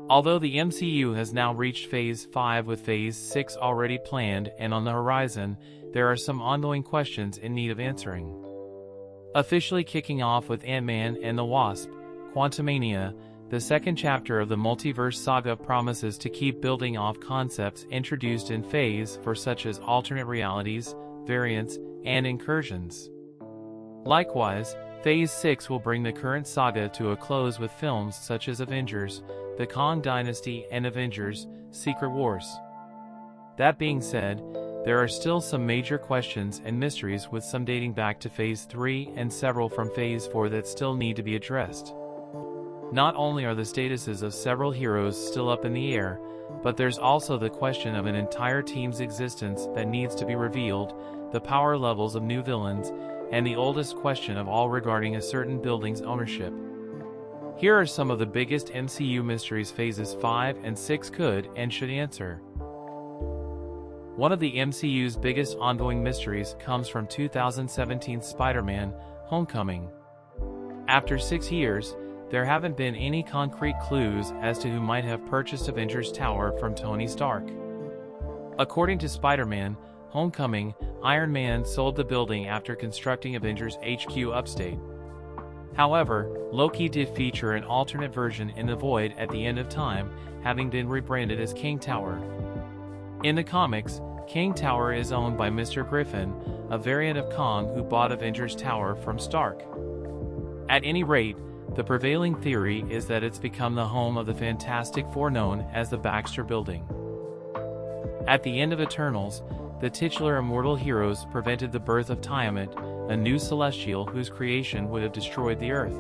Although the MCU has now reached Phase 5 with Phase 6 already planned and on the horizon, there are some ongoing questions in need of answering. Officially kicking off with Ant-Man and the Wasp: Quantumania, the second chapter of the multiverse saga promises to keep building off concepts introduced in Phase 4 such as alternate realities, variants, and incursions. Likewise, Phase 6 will bring the current saga to a close with films such as Avengers: The Kang Dynasty and Avengers: Secret Wars. That being said, there are still some major questions and mysteries, with some dating back to Phase 3 and several from Phase 4 that still need to be addressed. Not only are the statuses of several heroes still up in the air, but there's also the question of an entire team's existence that needs to be revealed, the power levels of new villains, and the oldest question of all regarding a certain building's ownership. Here are some of the biggest MCU mysteries Phases 5 and 6 could and should answer. One of the MCU's biggest ongoing mysteries comes from 2017's Spider-Man: Homecoming. After 6 years, there haven't been any concrete clues as to who might have purchased Avengers Tower from Tony Stark. According to Spider-Man: Homecoming, Iron Man sold the building after constructing Avengers HQ upstate. However, Loki did feature an alternate version in the Void at the end of time, having been rebranded as King Tower. In the comics, King Tower is owned by Mr. Griffin, a variant of Kang who bought Avengers Tower from Stark. At any rate, the prevailing theory is that it's become the home of the Fantastic Four known as the Baxter Building. At the end of Eternals, the titular immortal heroes prevented the birth of Tiamat, a new celestial whose creation would have destroyed the Earth.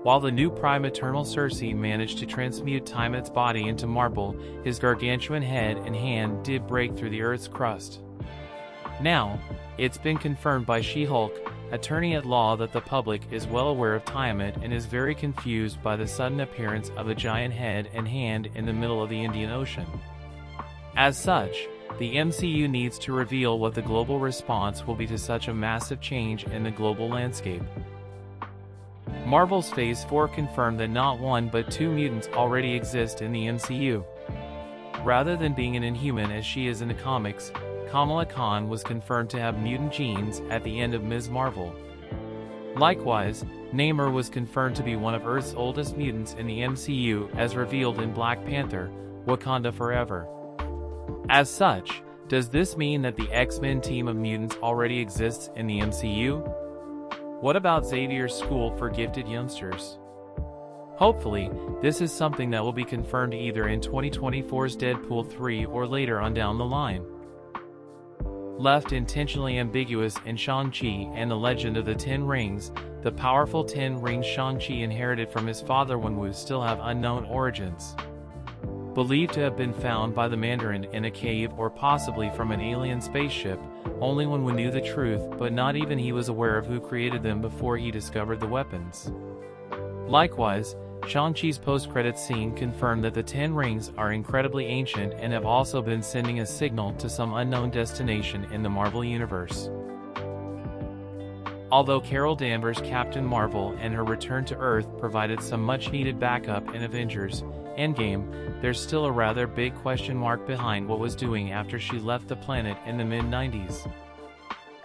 While the new Prime Eternal Cersei managed to transmute Tiamat's body into marble, his gargantuan head and hand did break through the Earth's crust. Now, it's been confirmed by She-Hulk, attorney at law, that the public is well aware of Tiamat and is very confused by the sudden appearance of a giant head and hand in the middle of the Indian Ocean. As such, the MCU needs to reveal what the global response will be to such a massive change in the global landscape. Marvel's Phase 4 confirmed that not one but 2 mutants already exist in the MCU. Rather than being an Inhuman as she is in the comics, Kamala Khan was confirmed to have mutant genes at the end of Ms. Marvel. Likewise, Namor was confirmed to be one of Earth's oldest mutants in the MCU as revealed in Black Panther: Wakanda Forever. As such, does this mean that the X-Men team of mutants already exists in the MCU? What about Xavier's School for Gifted Youngsters? Hopefully, this is something that will be confirmed either in 2024's Deadpool 3 or later on down the line. Left intentionally ambiguous in Shang-Chi and the Legend of the Ten Rings, the powerful 10 rings Shang-Chi inherited from his father Wenwu still have unknown origins. Believed to have been found by the Mandarin in a cave or possibly from an alien spaceship, only Wenwu knew the truth, but not even he was aware of who created them before he discovered the weapons. Likewise, Shang-Chi's post-credits scene confirmed that the 10 rings are incredibly ancient and have also been sending a signal to some unknown destination in the Marvel Universe. Although Carol Danvers' Captain Marvel and her return to Earth provided some much-needed backup in Avengers: Endgame, there's still a rather big question mark behind what was doing after she left the planet in the mid-90s.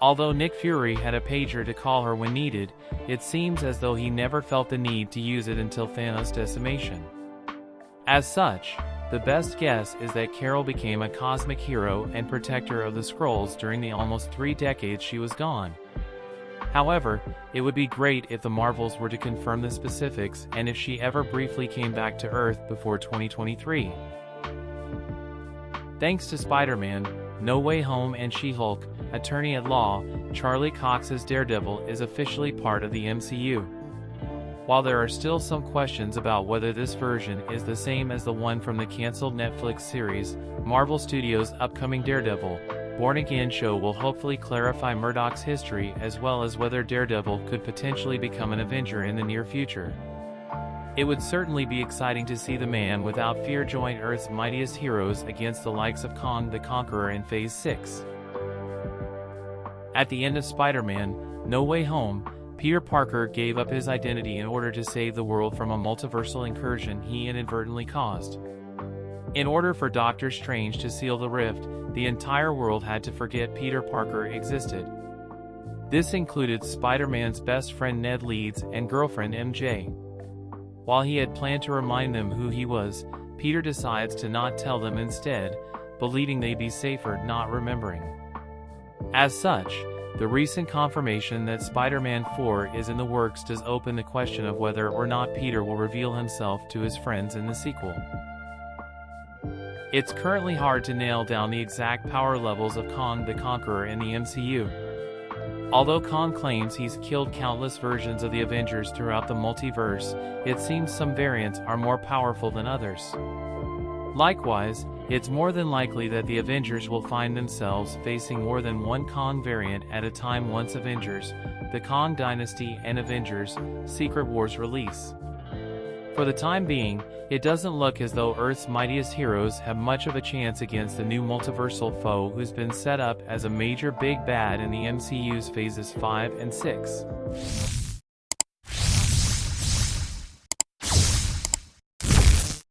Although Nick Fury had a pager to call her when needed, it seems as though he never felt the need to use it until Thanos' decimation. As such, the best guess is that Carol became a cosmic hero and protector of the Skrulls during the almost 3 decades she was gone. However, it would be great if the Marvels were to confirm the specifics and if she ever briefly came back to Earth before 2023. Thanks to Spider-Man: No Way Home and She-Hulk, attorney at law, Charlie Cox's Daredevil is officially part of the MCU. While there are still some questions about whether this version is the same as the one from the cancelled Netflix series, Marvel Studios' upcoming Daredevil: Born Again show will hopefully clarify Murdoch's history as well as whether Daredevil could potentially become an Avenger in the near future. It would certainly be exciting to see the Man Without Fear join Earth's mightiest heroes against the likes of Kang the Conqueror in Phase 6. At the end of Spider-Man: No Way Home, Peter Parker gave up his identity in order to save the world from a multiversal incursion he inadvertently caused. In order for Doctor Strange to seal the rift, the entire world had to forget Peter Parker existed. This included Spider-Man's best friend Ned Leeds and girlfriend MJ. While he had planned to remind them who he was, Peter decides to not tell them instead, believing they'd be safer not remembering. As such, the recent confirmation that Spider-Man 4 is in the works does open the question of whether or not Peter will reveal himself to his friends in the sequel. It's currently hard to nail down the exact power levels of Kang the Conqueror in the MCU. Although Kang claims he's killed countless versions of the Avengers throughout the multiverse, it seems some variants are more powerful than others. Likewise, it's more than likely that the Avengers will find themselves facing more than one Kang variant at a time once Avengers, the Kang Dynasty and Avengers, Secret Wars release. For the time being, it doesn't look as though Earth's mightiest heroes have much of a chance against the new multiversal foe who's been set up as a major big bad in the MCU's Phases 5 and 6.